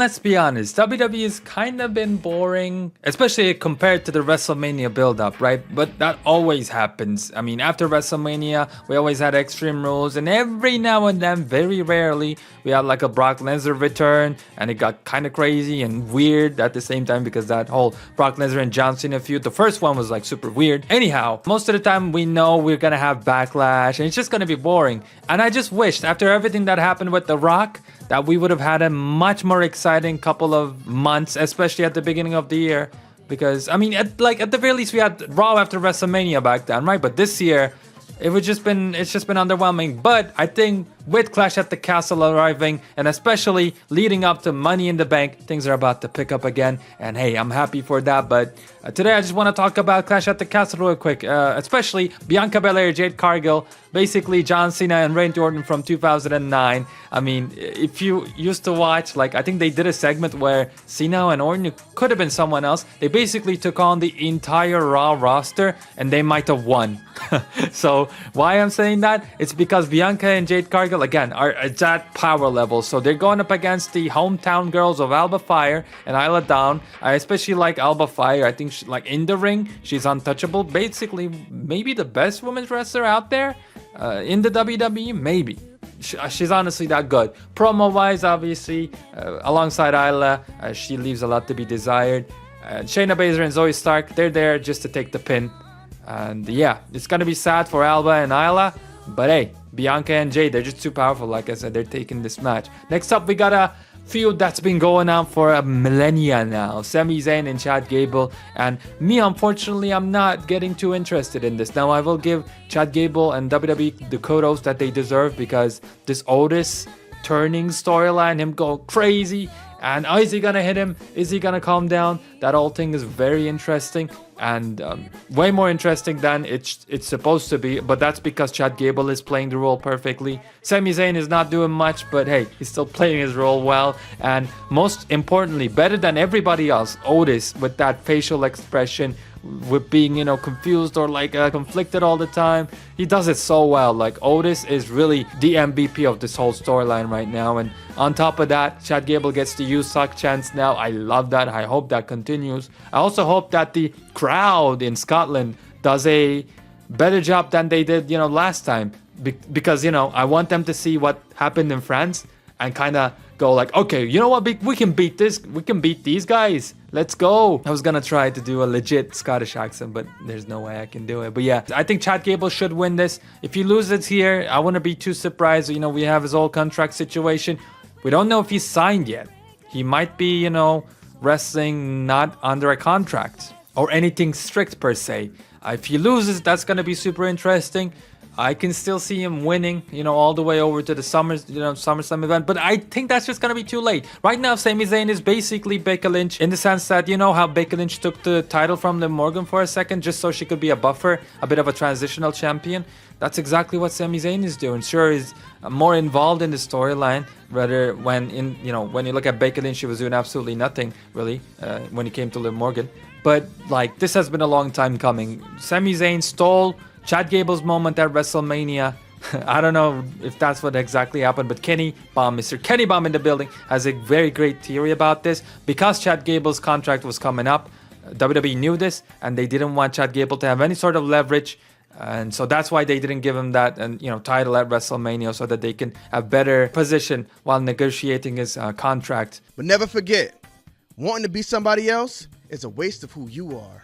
let's be honest, WWE has kind of been boring, especially compared to the WrestleMania build-up, right? But that always happens. I mean, after WrestleMania, we always had Extreme Rules, and every now and then, very rarely, we had like a Brock Lesnar return, and it got kind of crazy and weird at the same time because that whole Brock Lesnar and John Cena feud, the first one was like super weird. Anyhow, most of the time we know we're gonna have Backlash, and it's just gonna be boring. And I just wished, after everything that happened with The Rock, that we would have had a much more exciting couple of months, especially at the beginning of the year. Because, I mean, at the very least, we had Raw after WrestleMania back then, right? But this year, it's just been underwhelming. But I think with Clash at the Castle arriving, and especially leading up to Money in the Bank, things are about to pick up again. And hey, I'm happy for that. But today I just want to talk about Clash at the Castle real quick, especially Bianca Belair, Jade Cargill, basically John Cena and Randy Orton from 2009. I mean, if you used to watch, like, I think they did a segment where Cena and Orton, could have been someone else, they basically took on the entire Raw roster and they might have won. So why I'm saying that? It's because Bianca and Jade Cargill, again, are at that power level. So they're going up against the hometown girls of Alba Fire and Isla Dawn. I especially like Alba Fire. I think like in the ring, she's untouchable. Basically, maybe the best women's wrestler out there in the WWE, maybe. She's honestly that good. Promo-wise, obviously, alongside Isla, she leaves a lot to be desired. Shayna Baszler and Zoe Stark, they're there just to take the pin. And yeah, it's gonna be sad for Alba and Isla, but hey, Bianca and Jade, they're just too powerful. Like I said, they're taking this match. Next up, we got a feud that's been going on for a millennia now. Sami Zayn and Chad Gable. And me, unfortunately, I'm not getting too interested in this. Now, I will give Chad Gable and WWE the kudos that they deserve, because this Otis turning storyline, him go crazy, and is he gonna hit him? Is he gonna calm down? That whole thing is very interesting, and way more interesting than it's supposed to be. But that's because Chad Gable is playing the role perfectly. Sami Zayn is not doing much, but hey, he's still playing his role well. And most importantly, better than everybody else, Otis, with that facial expression, with being, you know, confused or like conflicted all the time. He does it so well. Like, Otis is really the MVP of this whole storyline right now. And on top of that, Chad Gable gets the "You Suck" chants now. I love that. I hope that continues. I also hope that the crowd in Scotland does a better job than they did, you know, last time. Because, you know, I want them to see what happened in France and kind of go like, okay, you know what, we can beat this, we can beat these guys, let's go. I was gonna try to do a legit Scottish accent, but there's no way I can do it. But yeah, I think Chad Gable should win this. If he loses here, I wouldn't be too surprised. You know, we have his whole contract situation. We don't know if he's signed yet. He might be, you know, wrestling not under a contract or anything strict per se. If he loses, that's gonna be super interesting. I can still see him winning, you know, all the way over to the SummerSlam event, but I think that's just gonna be too late. Right now, Sami Zayn is basically Becky Lynch, in the sense that, you know how Becky Lynch took the title from Liv Morgan for a second just so she could be a buffer, a bit of a transitional champion. That's exactly what Sami Zayn is doing. Sure, he's more involved in the storyline, rather when you look at Becky Lynch, she was doing absolutely nothing really when it came to Liv Morgan. But like, this has been a long time coming. Sami Zayn stole Chad Gable's moment at WrestleMania. I don't know if that's what exactly happened, but Mr. Kenny Bomb in the building, has a very great theory about this. Because Chad Gable's contract was coming up, WWE knew this, and they didn't want Chad Gable to have any sort of leverage, and so that's why they didn't give him that title at WrestleMania, so that they can have better position while negotiating his contract. But never forget, wanting to be somebody else is a waste of who you are.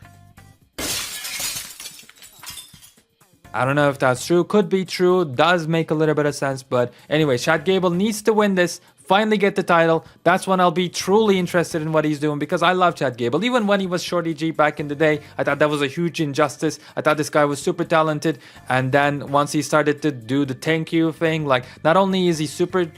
I don't know if that's true. Could be true. Does make a little bit of sense. But anyway, Chad Gable needs to win this. Finally get the title. That's when I'll be truly interested in what he's doing, because I love Chad Gable. Even when he was Shorty G back in the day, I thought that was a huge injustice. I thought this guy was super talented. And then once he started to do the thank you thing, like, not only is he super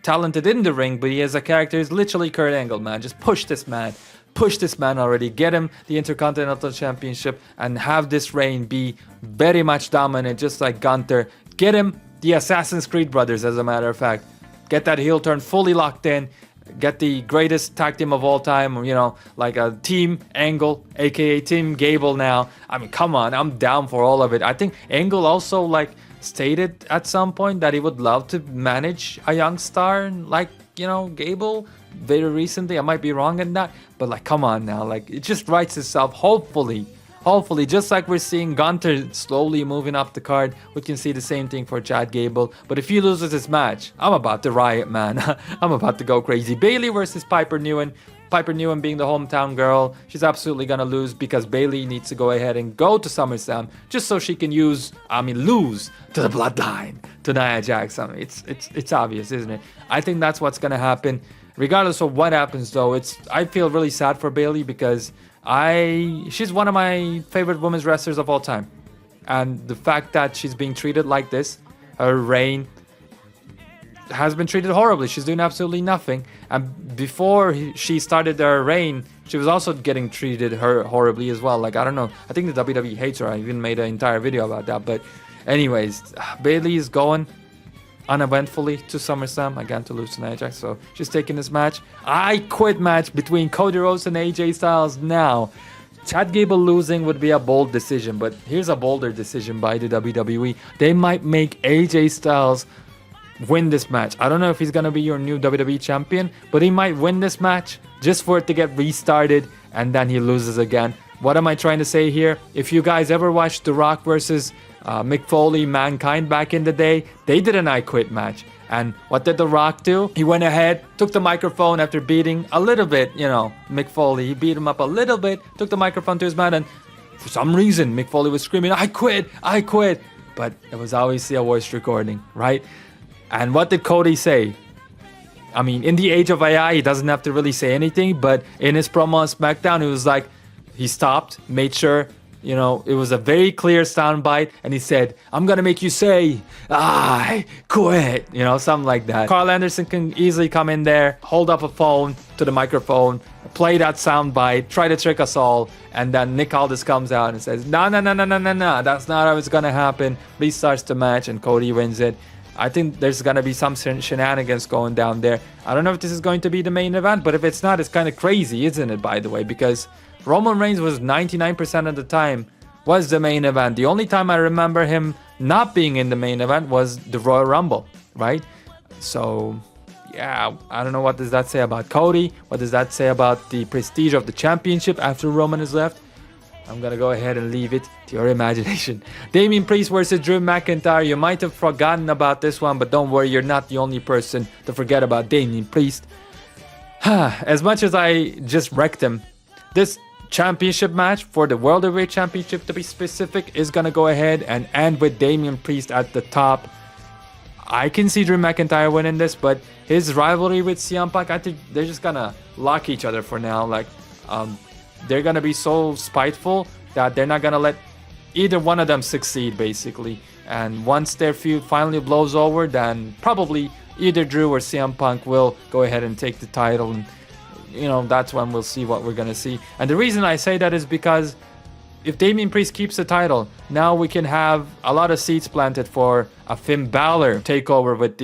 talented in the ring, but he has a character. He's literally Kurt Angle, man. Just push this man. Push this man already, get him the Intercontinental Championship, and have this reign be very much dominant, just like Gunther. Get him the Assassin's Creed brothers, as a matter of fact. Get that heel turn fully locked in. Get the greatest tag team of all time, you know, like a Team Angle, aka Team Gable now. I mean, come on, I'm down for all of it. I think Angle also, like, stated at some point that he would love to manage a young star like Gable very recently. I might be wrong in that, but like, come on now, like it just writes itself. Hopefully, just like we're seeing Gunter slowly moving up the card, we can see the same thing for Chad Gable. But if he loses this match, I'm about to riot, man. I'm about to go crazy. Bayley versus Piper Niven. Piper Niven being the hometown girl, she's absolutely gonna lose because Bayley needs to go ahead and go to SummerSlam just so she can lose to the Bloodline, to Nia Jax. I mean, it's obvious, isn't it? I think that's what's gonna happen. Regardless of what happens, though, I feel really sad for Bayley because she's one of my favorite women's wrestlers of all time, and the fact that she's being treated like this, her reign has been treated horribly. She's doing absolutely nothing. And before she started her reign, she was also getting treated horribly as well. Like, I don't know. I think the WWE hates her. I even made an entire video about that. But anyways, Bayley is going uneventfully to SummerSlam, again to lose to Nia Jax. So she's taking this match. I quit match between Cody Rhodes and AJ Styles now. Chad Gable losing would be a bold decision, but here's a bolder decision by the WWE. They might make AJ Styles win this match. I don't know if he's gonna be your new WWE champion, but he might win this match just for it to get restarted, and then he loses again. What am I trying to say here? If you guys ever watched The Rock versus Mick Foley, Mankind back in the day, they did an I Quit match. And what did The Rock do? He went ahead, took the microphone after beating a little bit, Mick Foley. He beat him up a little bit, took the microphone to his mouth, and for some reason, Mick Foley was screaming, I quit. But it was obviously a voice recording, right? And what did Cody say? I mean, in the age of AI, he doesn't have to really say anything, but in his promo on SmackDown, it was like, he stopped, made sure, it was a very clear soundbite, and he said, I'm gonna make you say, I quit, something like that. Carl Anderson can easily come in there, hold up a phone to the microphone, play that soundbite, try to trick us all, and then Nick Aldis comes out and says, no, that's not how it's gonna happen. Restarts the match, and Cody wins it. I think there's going to be some shenanigans going down there. I don't know if this is going to be the main event, but if it's not, it's kind of crazy, isn't it, by the way? Because Roman Reigns was 99% of the time was the main event. The only time I remember him not being in the main event was the Royal Rumble, right? So, yeah, I don't know, what does that say about Cody? What does that say about the prestige of the championship after Roman is left? I'm gonna go ahead and leave it to your imagination. Damian Priest versus Drew McIntyre. You might have forgotten about this one, but don't worry, you're not the only person to forget about Damian Priest. As much as I just wrecked him, this championship match for the World Heavyweight Championship, to be specific, is gonna go ahead and end with Damian Priest at the top. I can see Drew McIntyre winning this, but his rivalry with CM Punk, I think they're just gonna lock each other for now. Like, they're gonna be so spiteful that they're not gonna let either one of them succeed, basically. And once their feud finally blows over, then probably either Drew or CM Punk will go ahead and take the title, and that's when we'll see what we're gonna see. And the reason I say that is because if Damian Priest keeps the title, now we can have a lot of seeds planted for a Finn Balor takeover with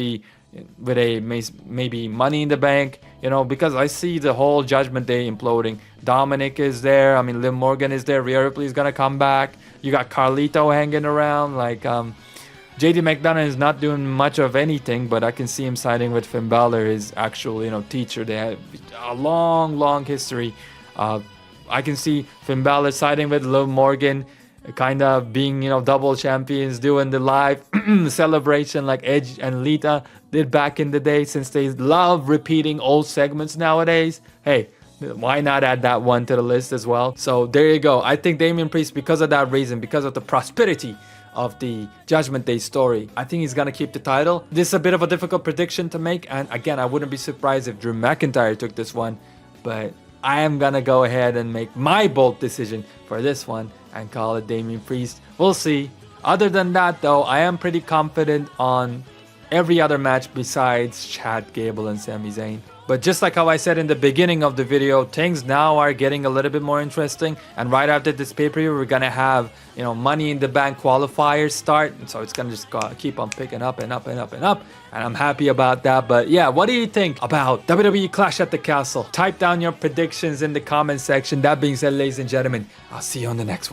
a maybe Money in the Bank, because I see the whole Judgment Day imploding. Dominic is there. I mean, Liv Morgan is there. Rhea Ripley is gonna come back. You got Carlito hanging around. Like, JD McDonough is not doing much of anything, but I can see him siding with Finn Balor, his actual, teacher. They have a long history. I can see Finn Balor siding with Liv Morgan, kind of being, double champions, doing the live celebration like Edge and Lita did back in the day, since they love repeating old segments nowadays. Hey, why not add that one to the list as well? So there you go. I think Damian Priest, because of that reason, because of the prosperity of the Judgment Day story, I think he's gonna keep the title. This is a bit of a difficult prediction to make, and again, I wouldn't be surprised if Drew McIntyre took this one, but I am gonna go ahead and make my bold decision for this one and call it Damian Priest. We'll see. Other than that, though, I am pretty confident on every other match besides Chad Gable and Sami Zayn. But just like how I said in the beginning of the video, things now are getting a little bit more interesting. And right after this pay-per-view, we're gonna have, Money in the Bank qualifiers start. And so it's gonna just keep on picking up and up and up and up. And I'm happy about that. But yeah, what do you think about WWE Clash at the Castle? Type down your predictions in the comment section. That being said, ladies and gentlemen, I'll see you on the next one.